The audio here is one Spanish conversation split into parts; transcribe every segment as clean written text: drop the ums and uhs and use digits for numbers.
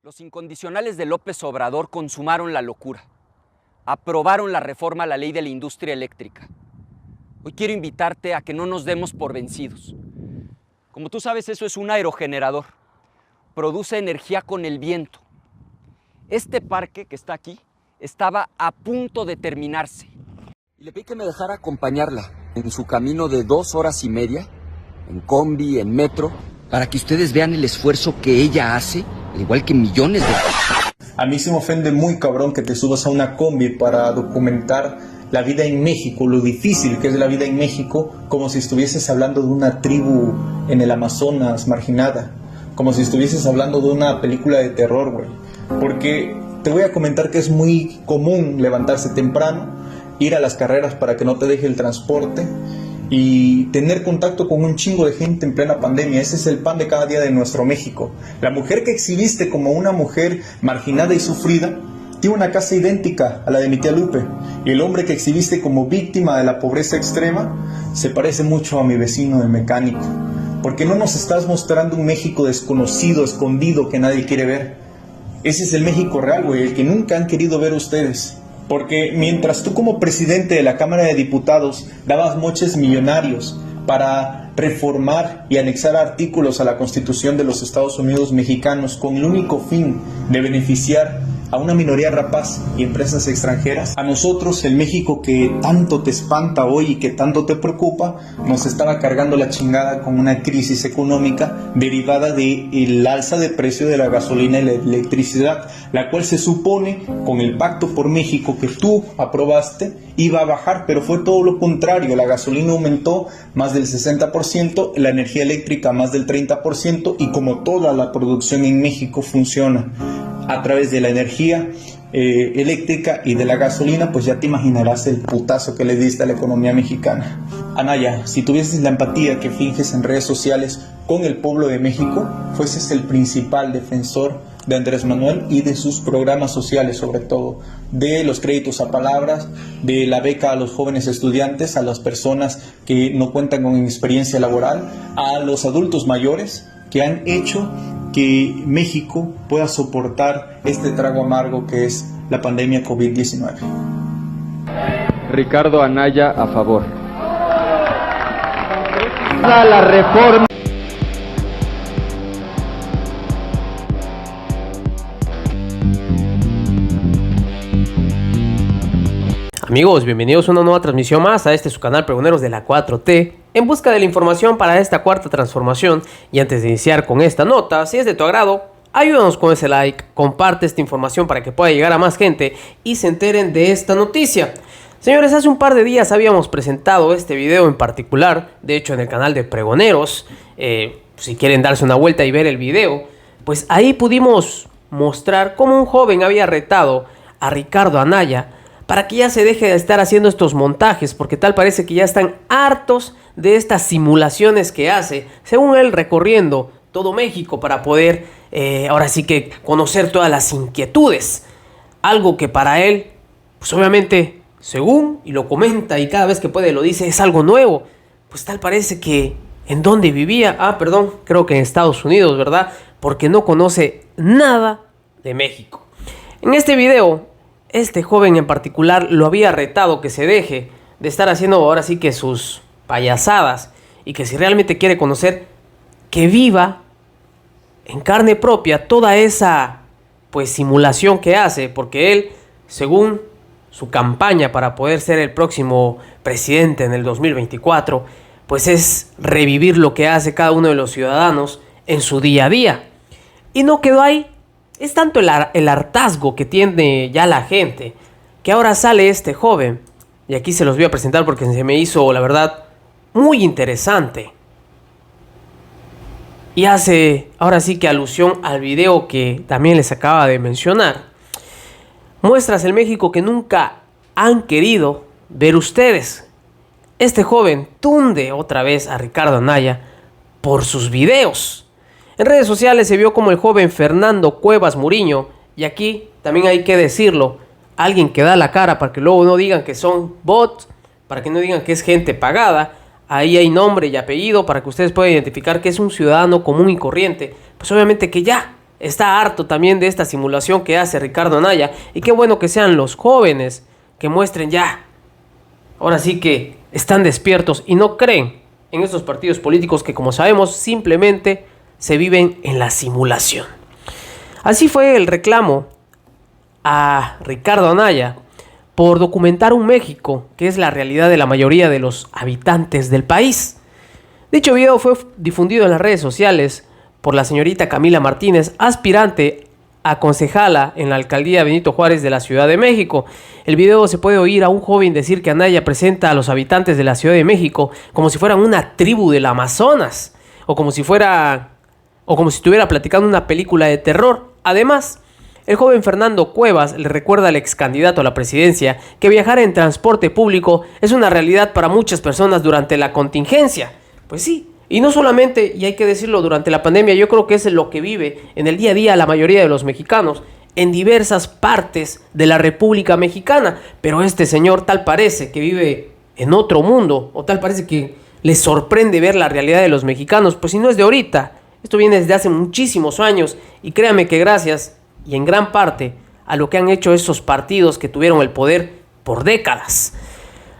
Los incondicionales de López Obrador consumaron la locura. Aprobaron la reforma a la ley de la industria eléctrica. Hoy quiero invitarte a que no nos demos por vencidos. Como tú sabes, eso es un aerogenerador. Produce energía con el viento. Este parque que está aquí estaba a punto de terminarse. Y le pedí que me dejara acompañarla en su camino de 2 horas y media, en combi, en metro, para que ustedes vean el esfuerzo que ella hace, al igual que millones de... A mí se me ofende muy cabrón que te subas a una combi para documentar la vida en México, lo difícil que es la vida en México, como si estuvieses hablando de una tribu en el Amazonas marginada, como si estuvieses hablando de una película de terror, güey. Porque te voy a comentar que es muy común levantarse temprano, ir a las carreras para que no te deje el transporte y tener contacto con un chingo de gente en plena pandemia. Ese es el pan de cada día de nuestro México. La mujer que exhibiste como una mujer marginada y sufrida tiene una casa idéntica a la de mi tía Lupe, y el hombre que exhibiste como víctima de la pobreza extrema se parece mucho a mi vecino de mecánico. Porque no nos estás mostrando un México desconocido, escondido, que nadie quiere ver. Ese es el México real, güey, el que nunca han querido ver ustedes. Porque mientras tú como presidente de la Cámara de Diputados dabas moches millonarios para reformar y anexar artículos a la Constitución de los Estados Unidos mexicanos con el único fin de beneficiar a una minoría rapaz y empresas extranjeras, a nosotros, el México que tanto te espanta hoy y que tanto te preocupa, nos estaba cargando la chingada con una crisis económica derivada del alza de precio de la gasolina y la electricidad, la cual se supone, con el Pacto por México que tú aprobaste, iba a bajar, pero fue todo lo contrario. La gasolina aumentó más del 60%, la energía eléctrica más del 30%, y como toda la producción en México funciona a través de la energía eléctrica y de la gasolina, pues ya te imaginarás el putazo que le diste a la economía mexicana. Anaya, si tuvieses la empatía que finges en redes sociales con el pueblo de México, fueses el principal defensor de Andrés Manuel y de sus programas sociales, sobre todo, de los créditos a palabras, de la beca a los jóvenes estudiantes, a las personas que no cuentan con experiencia laboral, a los adultos mayores que han hecho que México pueda soportar este trago amargo que es la pandemia COVID-19. Ricardo Anaya, a favor. La reforma. Amigos, bienvenidos a una nueva transmisión más a su canal Pregoneros de la 4T, en busca de la información para esta cuarta transformación. Y antes de iniciar con esta nota, si es de tu agrado, ayúdanos con ese like, comparte esta información para que pueda llegar a más gente y se enteren de esta noticia. Señores, hace un par de días habíamos presentado este video en particular, de hecho en el canal de Pregoneros. Si quieren darse una vuelta y ver el video, pues ahí pudimos mostrar cómo un joven había retado a Ricardo Anaya para que ya se deje de estar haciendo estos montajes, porque tal parece que ya están hartos de estas simulaciones que hace, según él, recorriendo todo México para poder, ahora sí que conocer todas las inquietudes. Algo que para él, pues obviamente, según, y lo comenta y cada vez que puede lo dice, es algo nuevo. Pues tal parece que, ¿en dónde vivía? Creo que en Estados Unidos, ¿verdad? Porque no conoce nada de México. En este video, este joven en particular lo había retado que se deje de estar haciendo ahora sí que sus payasadas, y que si realmente quiere conocer, que viva en carne propia toda esa pues simulación que hace, porque él, según su campaña para poder ser el próximo presidente en el 2024, pues es revivir lo que hace cada uno de los ciudadanos en su día a día. Y no quedó ahí. Es tanto el hartazgo que tiene ya la gente, que ahora sale este joven, y aquí se los voy a presentar porque se me hizo, la verdad, muy interesante. Y hace, ahora sí que alusión al video que también les acaba de mencionar. Muestras el México que nunca han querido ver ustedes. Este joven tunde otra vez a Ricardo Anaya por sus videos. En redes sociales se vio como el joven Fernando Cuevas Muriño, y aquí también hay que decirlo, alguien que da la cara para que luego no digan que son bots, para que no digan que es gente pagada. Ahí hay nombre y apellido para que ustedes puedan identificar que es un ciudadano común y corriente. Pues obviamente que ya está harto también de esta simulación que hace Ricardo Anaya. Y qué bueno que sean los jóvenes que muestren ya, ahora sí que están despiertos y no creen en estos partidos políticos que, como sabemos, simplemente se viven en la simulación. Así fue el reclamo a Ricardo Anaya por documentar un México que es la realidad de la mayoría de los habitantes del país. Dicho video fue difundido en las redes sociales por la señorita Camila Martínez, aspirante a concejala en la alcaldía Benito Juárez de la Ciudad de México. El video se puede oír a un joven decir que Anaya presenta a los habitantes de la Ciudad de México como si fueran una tribu del Amazonas, o como si estuviera platicando una película de terror. Además, el joven Fernando Cuevas le recuerda al ex candidato a la presidencia que viajar en transporte público es una realidad para muchas personas durante la contingencia. Pues sí, y no solamente, y hay que decirlo, durante la pandemia. Yo creo que es lo que vive en el día a día la mayoría de los mexicanos en diversas partes de la República Mexicana. Pero este señor tal parece que vive en otro mundo, o tal parece que le sorprende ver la realidad de los mexicanos. Pues si no es de ahorita, esto viene desde hace muchísimos años, y créanme que gracias y en gran parte a lo que han hecho esos partidos que tuvieron el poder por décadas.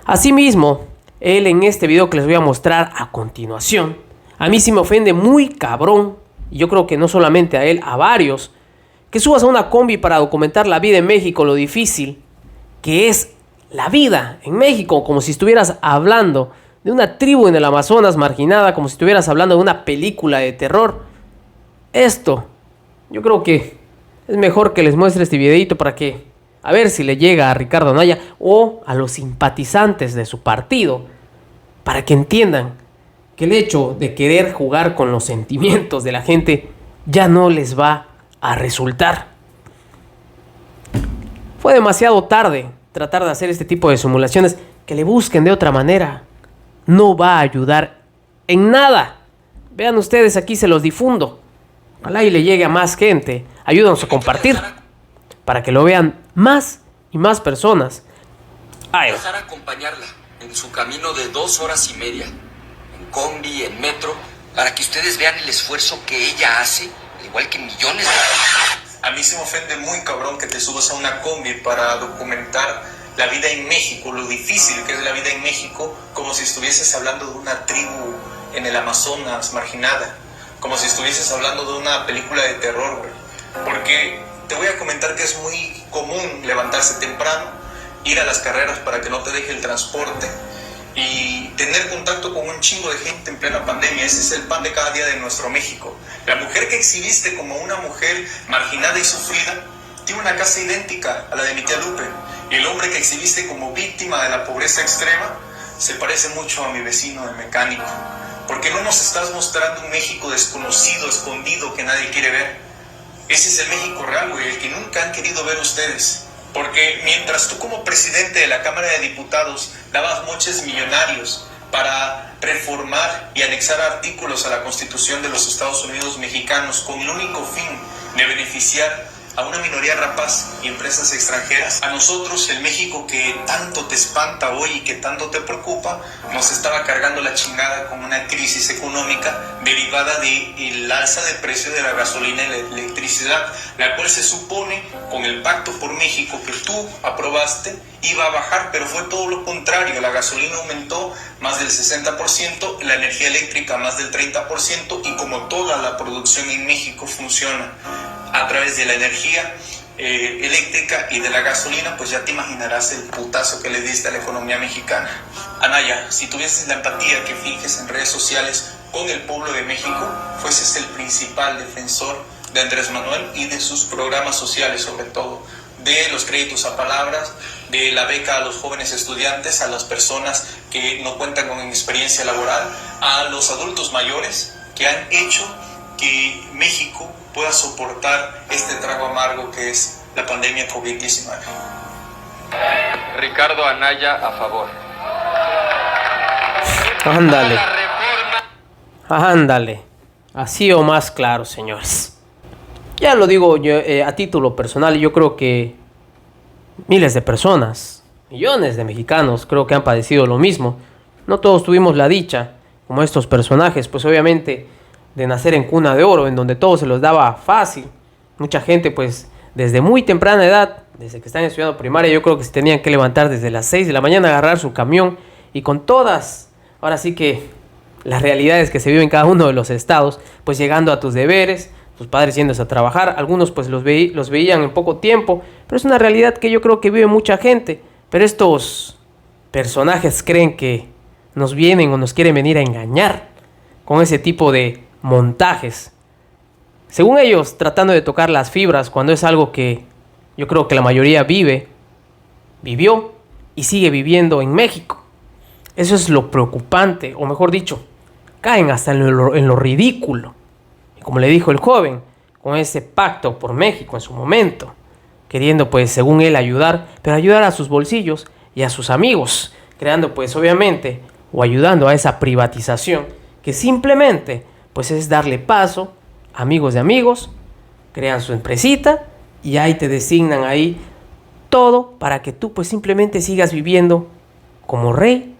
Asimismo, él en este video que les voy a mostrar a continuación, a mí sí me ofende muy cabrón, y yo creo que no solamente a él, a varios, que subas a una combi para documentar la vida en México, lo difícil que es la vida en México, como si estuvieras hablando de una tribu en el Amazonas marginada, como si estuvieras hablando de una película de terror. Esto, yo creo que es mejor que les muestre este videito para que, a ver si le llega a Ricardo Anaya o a los simpatizantes de su partido, para que entiendan que el hecho de querer jugar con los sentimientos de la gente ya no les va a resultar. Fue demasiado tarde tratar de hacer este tipo de simulaciones. Que le busquen de otra manera. No va a ayudar en nada. Vean ustedes, aquí se los difundo. Ojalá y le llegue a más gente. Ayúdanos a compartir para que lo vean más y más personas. Dejar acompañarla en su camino de 2 horas y media, en combi, en metro, para que ustedes vean el esfuerzo que ella hace, al igual que millones de... A mí se me ofende muy cabrón que te subas a una combi para documentar la vida en México, lo difícil que es la vida en México, como si estuvieses hablando de una tribu en el Amazonas marginada, como si estuvieses hablando de una película de terror, güey. Porque te voy a comentar que es muy común levantarse temprano, ir a las carreras para que no te deje el transporte y tener contacto con un chingo de gente en plena pandemia. Ese es el pan de cada día de nuestro México. La mujer que exhibiste como una mujer marginada y sufrida tiene una casa idéntica a la de mi tía Lupe, y el hombre que exhibiste como víctima de la pobreza extrema se parece mucho a mi vecino el mecánico. Porque no nos estás mostrando un México desconocido, escondido, que nadie quiere ver. Ese es el México real, güey, el que nunca han querido ver ustedes. Porque mientras tú como presidente de la Cámara de Diputados dabas moches millonarios para reformar y anexar artículos a la Constitución de los Estados Unidos mexicanos con el único fin de beneficiar a una minoría rapaz y empresas extranjeras, a nosotros, el México que tanto te espanta hoy y que tanto te preocupa, nos estaba cargando la chingada con una crisis económica derivada del alza de precio de la gasolina y la electricidad, la cual se supone, con el Pacto por México que tú aprobaste, iba a bajar, pero fue todo lo contrario. La gasolina aumentó más del 60%, la energía eléctrica más del 30%, y como toda la producción en México funciona a través de la energía eléctrica y de la gasolina, pues ya te imaginarás el putazo que le diste a la economía mexicana. Anaya, si tuvieses la empatía que finges en redes sociales con el pueblo de México, fueses el principal defensor de Andrés Manuel y de sus programas sociales, sobre todo de los créditos a palabras, de la beca a los jóvenes estudiantes, a las personas que no cuentan con experiencia laboral, a los adultos mayores que han hecho que México pueda soportar este trago amargo que es la pandemia COVID-19. Ricardo Anaya, a favor. Ándale. Ándale. Así o más claro, señores. Ya lo digo yo, a título personal, yo creo que miles de personas, millones de mexicanos, creo que han padecido lo mismo. No todos tuvimos la dicha, como estos personajes, pues obviamente, de nacer en cuna de oro, en donde todo se los daba fácil. Mucha gente pues desde muy temprana edad, desde que están estudiando primaria, yo creo que se tenían que levantar desde las 6 de la mañana, agarrar su camión y con todas, ahora sí que las realidades que se viven en cada uno de los estados, pues llegando a tus deberes, tus padres yéndose a trabajar, algunos pues los veían en poco tiempo, pero es una realidad que yo creo que vive mucha gente. Pero estos personajes creen que nos vienen o nos quieren venir a engañar con ese tipo de montajes. Según ellos, tratando de tocar las fibras cuando es algo que yo creo que la mayoría vivió y sigue viviendo en México. Eso es lo preocupante, o mejor dicho, caen hasta en lo ridículo. Y como le dijo el joven, con ese pacto por México en su momento, queriendo pues según él ayudar, pero ayudar a sus bolsillos y a sus amigos, creando pues obviamente o ayudando a esa privatización que simplemente pues es darle paso a amigos de amigos, crean su empresita y ahí te designan ahí todo para que tú pues simplemente sigas viviendo como rey.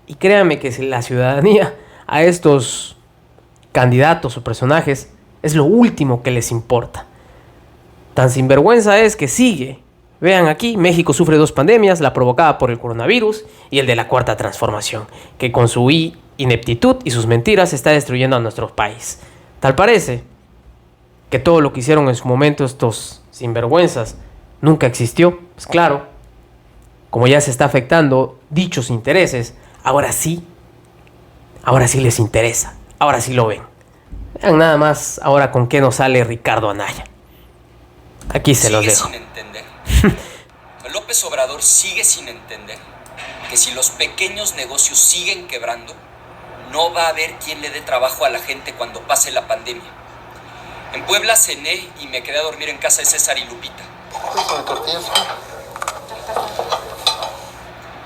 Y créanme que la ciudadanía a estos candidatos o personajes es lo último que les importa. Tan sinvergüenza es que sigue. Vean aquí, México sufre 2 pandemias, la provocada por el coronavirus y el de la cuarta transformación, que con su ineptitud y sus mentiras está destruyendo a nuestro país. Tal parece que todo lo que hicieron en su momento estos sinvergüenzas nunca existió. Pues claro, como ya se está afectando dichos intereses, ahora sí les interesa, ahora sí lo ven. Vean nada más ahora con qué nos sale Ricardo Anaya. Aquí se los dejo. Sin entender. López Obrador sigue sin entender que si los pequeños negocios siguen quebrando, no va a haber quien le dé trabajo a la gente cuando pase la pandemia. En Puebla cené y me quedé a dormir en casa de César y Lupita.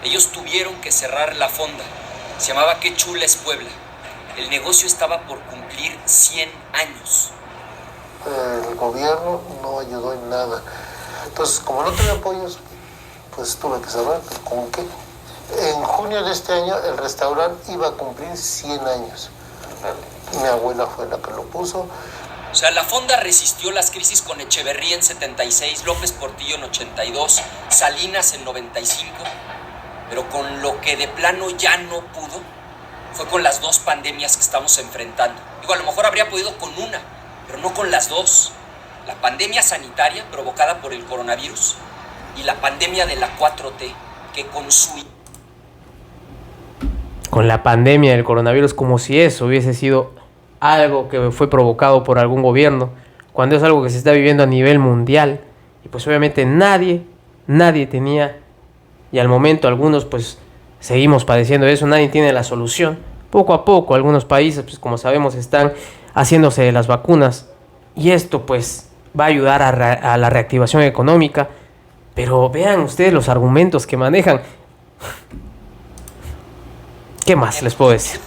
Ellos tuvieron que cerrar la fonda. Se llamaba Qué Chula es Puebla. El negocio estaba por cumplir 100 años. El gobierno no ayudó en nada. Entonces, como no tenía apoyos, pues tuve que cerrar. ¿Con qué? En junio de este año el restaurante iba a cumplir 100 años. Mi abuela fue la que lo puso. O sea, la fonda resistió las crisis con Echeverría en 76, López Portillo en 82, Salinas en 95, pero con lo que de plano ya no pudo fue con las 2 pandemias que estamos enfrentando. Digo, a lo mejor habría podido con una, pero no con las 2. La pandemia sanitaria provocada por el coronavirus y la pandemia de la 4T, que con la pandemia del coronavirus, como si eso hubiese sido algo que fue provocado por algún gobierno, cuando es algo que se está viviendo a nivel mundial. Y pues obviamente nadie tenía, y al momento algunos pues seguimos padeciendo eso, nadie tiene la solución. Poco a poco algunos países, pues como sabemos, están haciéndose las vacunas y esto pues va a ayudar a la reactivación económica. Pero vean ustedes los argumentos que manejan. ¿Qué más les puedo decir?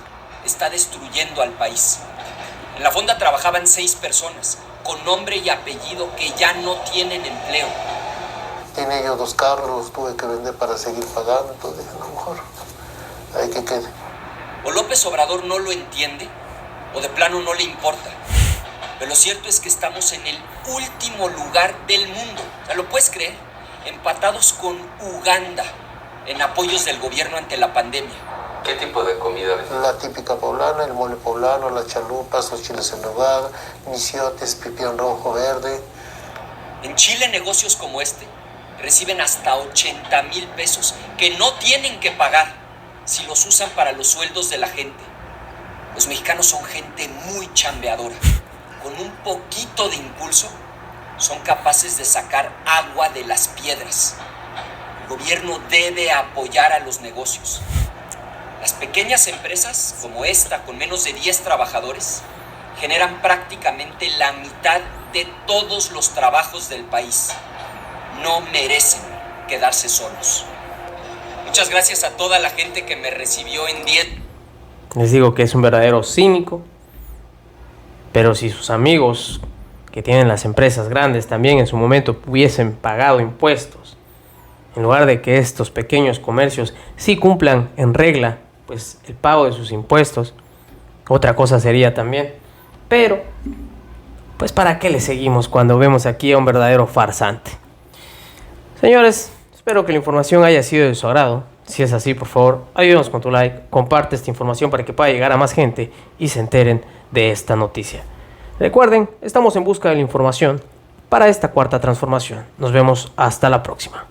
Está destruyendo al país. En la fonda trabajaban 6 personas con nombre y apellido que ya no tienen empleo. Tenía yo 2 carros, los tuve que vender para seguir pagando, entonces dije, no, mejor hay que quede. O López Obrador no lo entiende, o de plano no le importa. Pero lo cierto es que estamos en el último lugar del mundo. O sea, ¿lo puedes creer? Empatados con Uganda en apoyos del gobierno ante la pandemia. ¿Qué tipo de comida ves? La típica poblana, el mole poblano, las chalupas, los chiles en nogada, misiotes, pipián rojo, verde. En Chile, negocios como este reciben hasta 80,000 pesos que no tienen que pagar si los usan para los sueldos de la gente. Los mexicanos son gente muy chambeadora. Con un poquito de impulso son capaces de sacar agua de las piedras. El gobierno debe apoyar a los negocios. Las pequeñas empresas, como esta, con menos de 10 trabajadores, generan prácticamente la mitad de todos los trabajos del país. No merecen quedarse solos. Muchas gracias a toda la gente que me recibió en 10. Les digo que es un verdadero cínico. Pero si sus amigos que tienen las empresas grandes también en su momento hubiesen pagado impuestos, en lugar de que estos pequeños comercios sí cumplan en regla pues el pago de sus impuestos, otra cosa sería también. Pero pues ¿para qué le seguimos cuando vemos aquí a un verdadero farsante? Señores, espero que la información haya sido de su agrado. Si es así, por favor, ayúdanos con tu like, comparte esta información para que pueda llegar a más gente y se enteren de esta noticia. Recuerden, estamos en busca de la información para esta cuarta transformación. Nos vemos hasta la próxima.